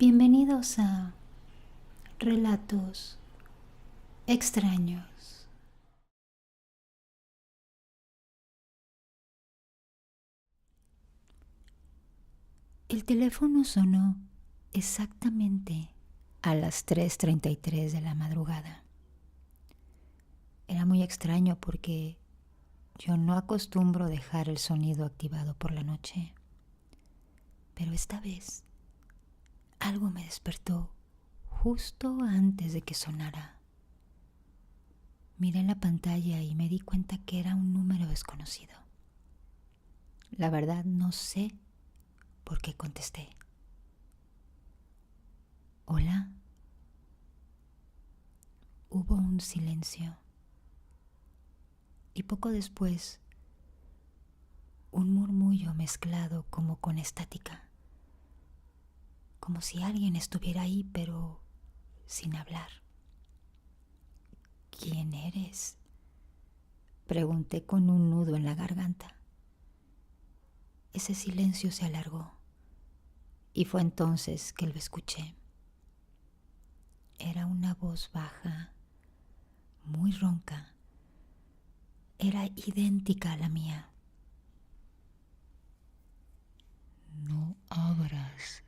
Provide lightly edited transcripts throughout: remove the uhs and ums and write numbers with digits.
Bienvenidos a Relatos Extraños. El teléfono sonó exactamente a las 3:33 de la madrugada. Era muy extraño porque yo no acostumbro dejar el sonido activado por la noche. Pero esta vez algo me despertó justo antes de que sonara. Miré la pantalla y me di cuenta que era un número desconocido. La verdad no sé por qué contesté. ¿Hola? Hubo un silencio. Y poco después, un murmullo mezclado como con estática. Como si alguien estuviera ahí, pero sin hablar. ¿Quién eres?, pregunté con un nudo en la garganta. Ese silencio se alargó y fue entonces que lo escuché. Era una voz baja, muy ronca. Era idéntica a la mía. No abras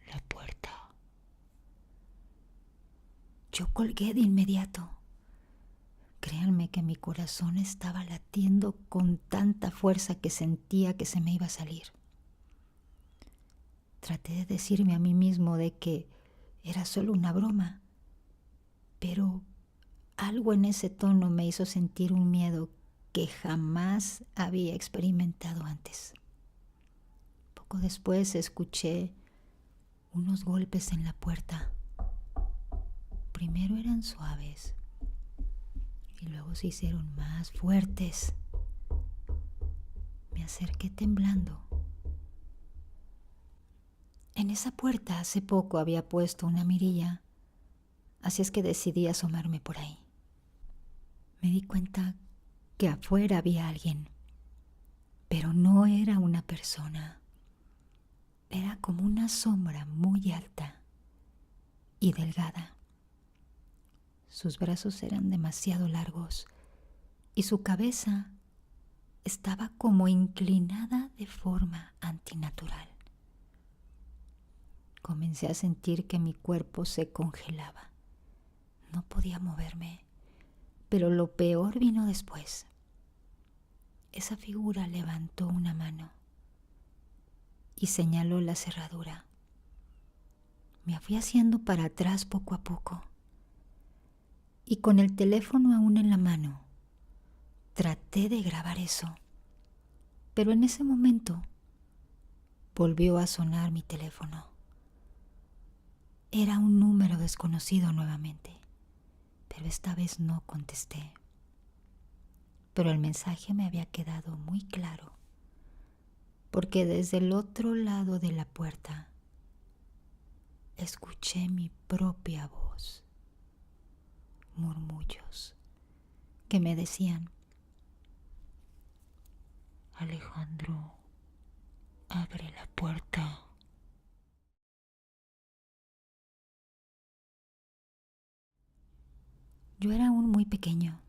la puerta. Yo colgué de inmediato. Créanme que mi corazón estaba latiendo con tanta fuerza que sentía que se me iba a salir. Traté de decirme a mí mismo de que era solo una broma, pero algo en ese tono me hizo sentir un miedo que jamás había experimentado antes. Poco después escuché unos golpes en la puerta. Primero eran suaves y luego se hicieron más fuertes. Me acerqué temblando. En esa puerta hace poco había puesto una mirilla, así es que decidí asomarme por ahí. Me di cuenta que afuera había alguien, pero no era una persona. Era como una sombra muy alta y delgada. Sus brazos eran demasiado largos y su cabeza estaba como inclinada de forma antinatural. Comencé a sentir que mi cuerpo se congelaba. No podía moverme, pero lo peor vino después. Esa figura levantó una mano y señaló la cerradura. Me fui haciendo para atrás poco a poco y con el teléfono aún en la mano traté de grabar eso, pero en ese momento volvió a sonar mi teléfono. Era un número desconocido nuevamente, pero esta vez no contesté. Pero el mensaje me había quedado muy claro, porque desde el otro lado de la puerta escuché mi propia voz, murmullos que me decían: Alejandro, abre la puerta. Yo era aún muy pequeño.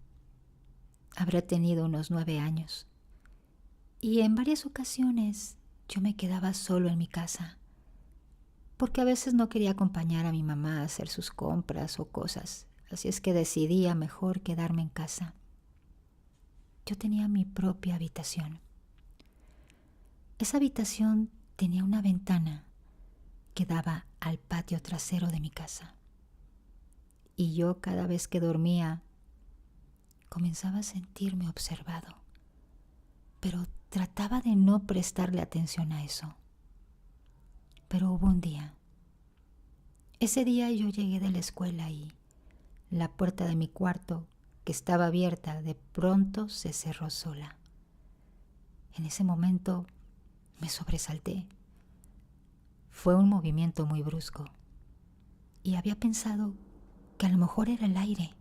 Habrá tenido unos 9 años. Y en varias ocasiones yo me quedaba solo en mi casa, porque a veces no quería acompañar a mi mamá a hacer sus compras o cosas. Así es que decidía mejor quedarme en casa. Yo tenía mi propia habitación. Esa habitación tenía una ventana que daba al patio trasero de mi casa. Y yo cada vez que dormía comenzaba a sentirme observado, pero trataba de no prestarle atención a eso. Pero hubo un día. Ese día yo llegué de la escuela y la puerta de mi cuarto, que estaba abierta, de pronto se cerró sola. En ese momento me sobresalté. Fue un movimiento muy brusco y había pensado que a lo mejor era el aire,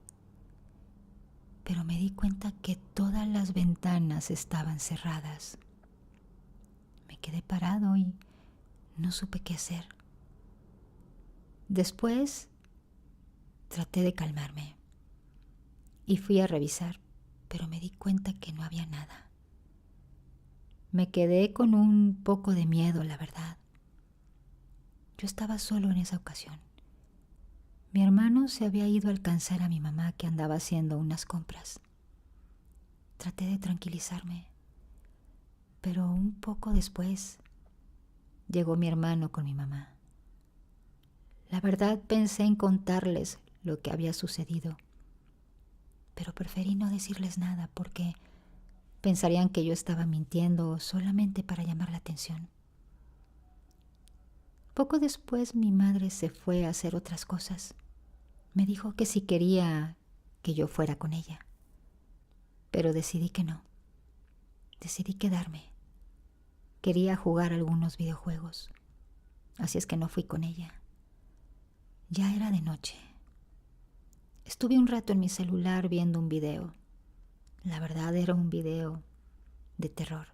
pero me di cuenta que todas las ventanas estaban cerradas. Me quedé parado y no supe qué hacer. Después traté de calmarme y fui a revisar, pero me di cuenta que no había nada. Me quedé con un poco de miedo, la verdad. Yo estaba solo en esa ocasión. Mi hermano se había ido a alcanzar a mi mamá, que andaba haciendo unas compras. Traté de tranquilizarme, pero un poco después llegó mi hermano con mi mamá. La verdad, pensé en contarles lo que había sucedido, pero preferí no decirles nada porque pensarían que yo estaba mintiendo solamente para llamar la atención. Poco después mi madre se fue a hacer otras cosas. Me dijo que si quería que yo fuera con ella, pero decidí que no. Decidí quedarme. Quería jugar algunos videojuegos, así es que no fui con ella. Ya era de noche. Estuve un rato en mi celular viendo un video. La verdad era un video de terror.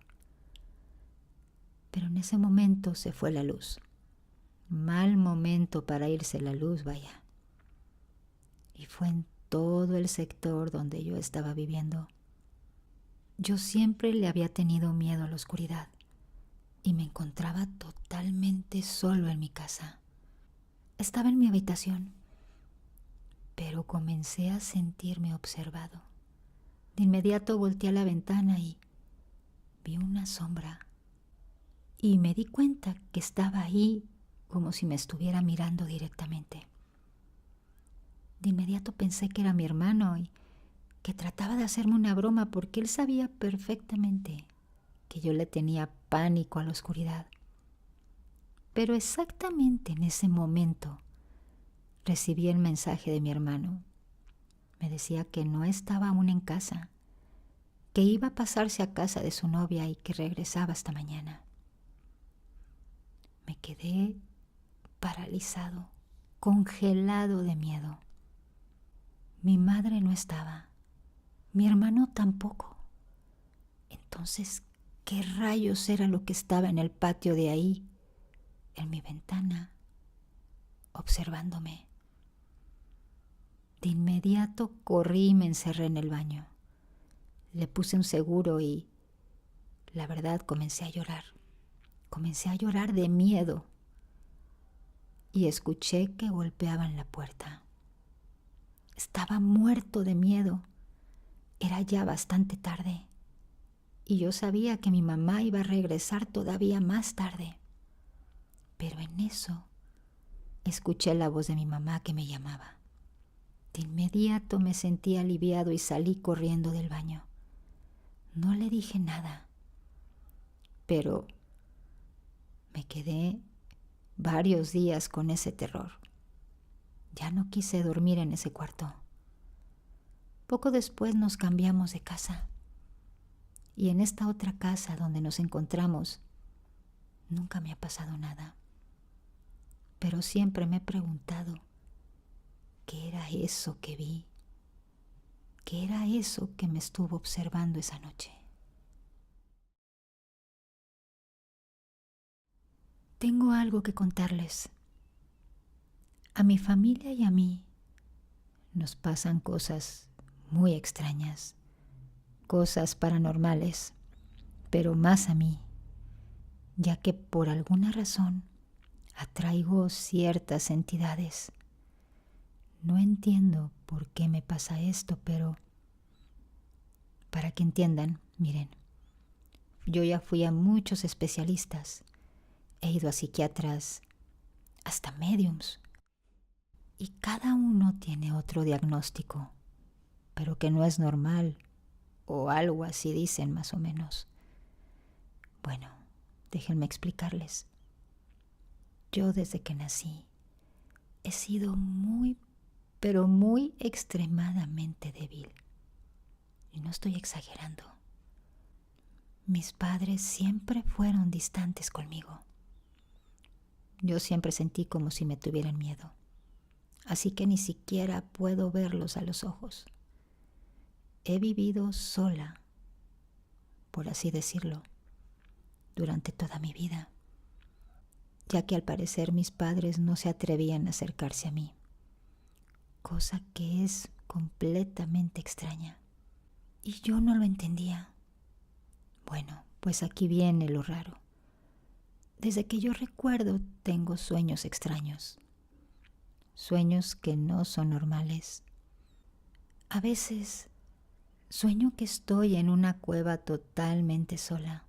Pero en ese momento se fue la luz. Mal momento para irse la luz, vaya. Y fue en todo el sector donde yo estaba viviendo. Yo siempre le había tenido miedo a la oscuridad y me encontraba totalmente solo en mi casa. Estaba en mi habitación, pero comencé a sentirme observado. De inmediato volteé a la ventana y vi una sombra. Y me di cuenta que estaba ahí como si me estuviera mirando directamente. De inmediato pensé que era mi hermano y que trataba de hacerme una broma porque él sabía perfectamente que yo le tenía pánico a la oscuridad. Pero exactamente en ese momento recibí el mensaje de mi hermano. Me decía que no estaba aún en casa, que iba a pasarse a casa de su novia y que regresaba hasta mañana. Me quedé paralizado, congelado de miedo. Mi madre no estaba, mi hermano tampoco. Entonces, ¿qué rayos era lo que estaba en el patio de ahí, en mi ventana, observándome? De inmediato corrí y me encerré en el baño. Le puse un seguro y, la verdad, comencé a llorar. Comencé a llorar de miedo y escuché que golpeaban la puerta. Estaba muerto de miedo. Era ya bastante tarde y yo sabía que mi mamá iba a regresar todavía más tarde. Pero en eso escuché la voz de mi mamá que me llamaba. De inmediato me sentí aliviado y salí corriendo del baño. No le dije nada, pero me quedé varios días con ese terror. Ya no quise dormir en ese cuarto. Poco después nos cambiamos de casa. Y en esta otra casa donde nos encontramos, nunca me ha pasado nada. Pero siempre me he preguntado, ¿qué era eso que vi? ¿Qué era eso que me estuvo observando esa noche? Tengo algo que contarles. A mi familia y a mí nos pasan cosas muy extrañas, cosas paranormales, pero más a mí, ya que por alguna razón atraigo ciertas entidades. No entiendo por qué me pasa esto, pero para que entiendan, miren, yo ya fui a muchos especialistas, he ido a psiquiatras, hasta médiums, y cada uno tiene otro diagnóstico, pero que no es normal, o algo así dicen más o menos. Bueno, déjenme explicarles. Yo desde que nací he sido muy, pero muy extremadamente débil. Y no estoy exagerando. Mis padres siempre fueron distantes conmigo. Yo siempre sentí como si me tuvieran miedo. Así que ni siquiera puedo verlos a los ojos. He vivido sola, por así decirlo, durante toda mi vida. ya que al parecer mis padres no se atrevían a acercarse a mí, cosa que es completamente extraña. Y yo no lo entendía. Bueno, pues aquí viene lo raro. Desde que yo recuerdo tengo sueños extraños, sueños que no son normales. A veces sueño que estoy en una cueva totalmente sola,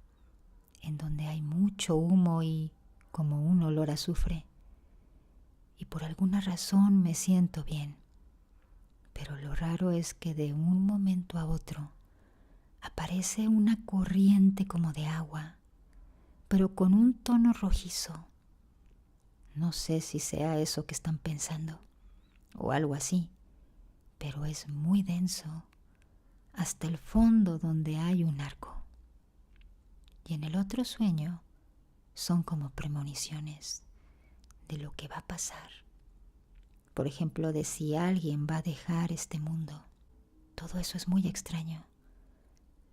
en donde hay mucho humo y como un olor a azufre. Y por alguna razón me siento bien. Pero lo raro es que de un momento a otro aparece una corriente como de agua, pero con un tono rojizo. No sé si sea eso que están pensando, o algo así, pero es muy denso, hasta el fondo donde hay un arco. Y en el otro sueño son como premoniciones de lo que va a pasar. Por ejemplo, de si alguien va a dejar este mundo. Todo eso es muy extraño.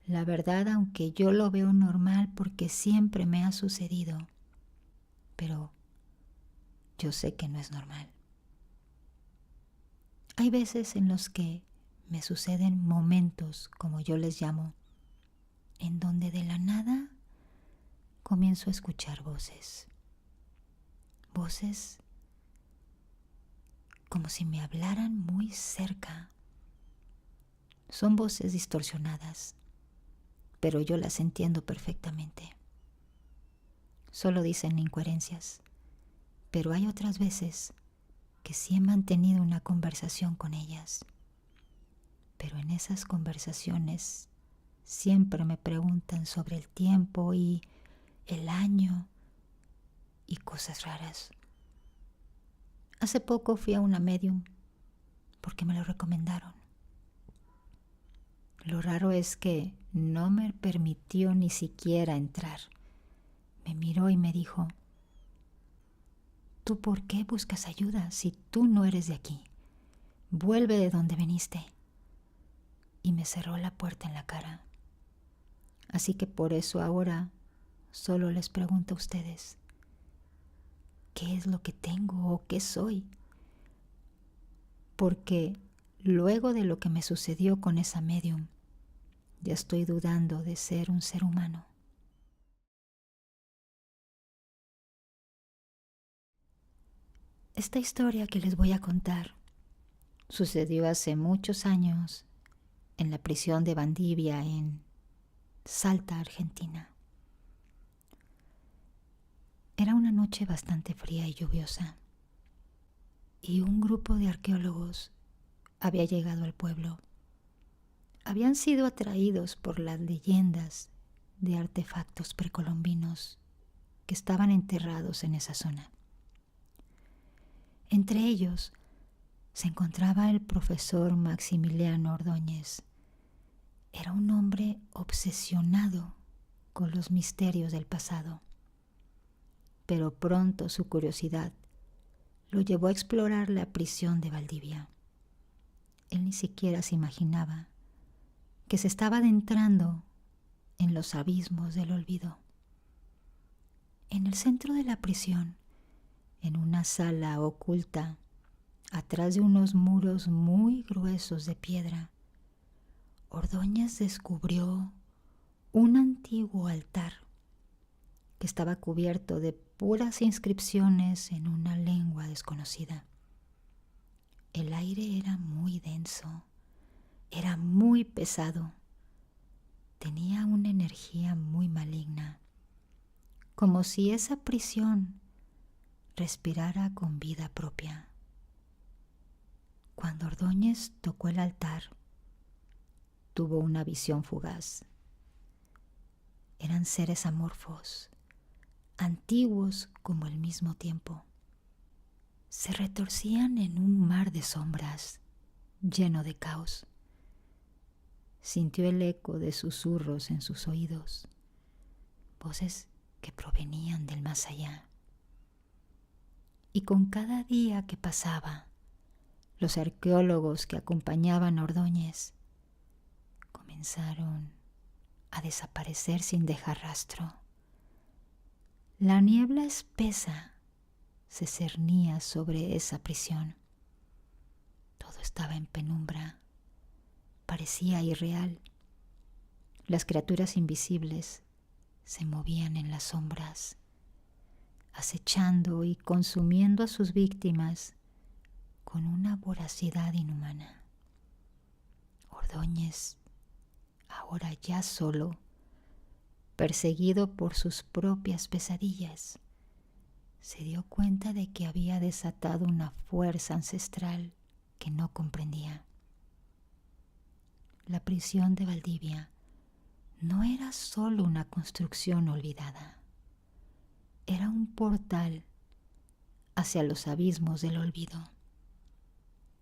La verdad, aunque yo lo veo normal porque siempre me ha sucedido, pero yo sé que no es normal. Hay veces en los que me suceden momentos, como yo les llamo, en donde de la nada comienzo a escuchar voces. Voces como si me hablaran muy cerca. Son voces distorsionadas, pero yo las entiendo perfectamente. Solo dicen incoherencias, pero hay otras veces que sí he mantenido una conversación con ellas. Pero en esas conversaciones siempre me preguntan sobre el tiempo y el año y cosas raras. Hace poco fui a una medium porque me lo recomendaron. Lo raro es que no me permitió ni siquiera entrar. Me miró y me dijo: ¿tú por qué buscas ayuda si tú no eres de aquí? Vuelve de donde viniste. Y me cerró la puerta en la cara. Así que por eso ahora solo les pregunto a ustedes: ¿qué es lo que tengo o qué soy? Porque luego de lo que me sucedió con esa medium, ya estoy dudando de ser un ser humano. Esta historia que les voy a contar sucedió hace muchos años en la prisión de Valdivia, en Salta, Argentina. Era una noche bastante fría y lluviosa, y un grupo de arqueólogos había llegado al pueblo. Habían sido atraídos por las leyendas de artefactos precolombinos que estaban enterrados en esa zona. Entre ellos se encontraba el profesor Maximiliano Ordóñez. Era un hombre obsesionado con los misterios del pasado, pero pronto su curiosidad lo llevó a explorar la prisión de Valdivia. Él ni siquiera se imaginaba que se estaba adentrando en los abismos del olvido. En el centro de la prisión, en una sala oculta, atrás de unos muros muy gruesos de piedra, Ordóñez descubrió un antiguo altar que estaba cubierto de puras inscripciones en una lengua desconocida. El aire era muy denso, era muy pesado, tenía una energía muy maligna, como si esa prisión respirara con vida propia. Cuando Ordóñez tocó el altar, tuvo una visión fugaz. Eran seres amorfos, antiguos como el mismo tiempo. Se retorcían en un mar de sombras, lleno de caos. Sintió el eco de susurros en sus oídos, voces que provenían del más allá. Y con cada día que pasaba, los arqueólogos que acompañaban a Ordóñez comenzaron a desaparecer sin dejar rastro. La niebla espesa se cernía sobre esa prisión. Todo estaba en penumbra, parecía irreal. Las criaturas invisibles se movían en las sombras, acechando y consumiendo a sus víctimas con una voracidad inhumana. Ordóñez, ahora ya solo, perseguido por sus propias pesadillas, se dio cuenta de que había desatado una fuerza ancestral que no comprendía. La prisión de Valdivia no era solo una construcción olvidada, era un portal hacia los abismos del olvido,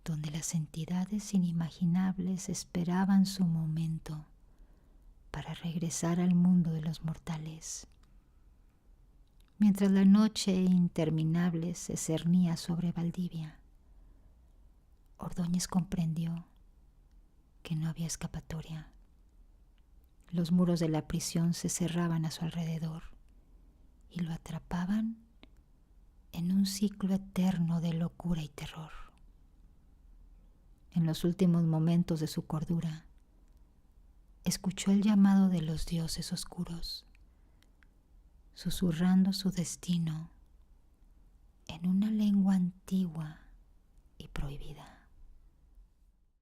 donde las entidades inimaginables esperaban su momento para regresar al mundo de los mortales. Mientras la noche interminable se cernía sobre Valdivia, Ordóñez comprendió que no había escapatoria. Los muros de la prisión se cerraban a su alrededor y lo atrapaban en un ciclo eterno de locura y terror. En los últimos momentos de su cordura, escuchó el llamado de los dioses oscuros, susurrando su destino en una lengua antigua y prohibida.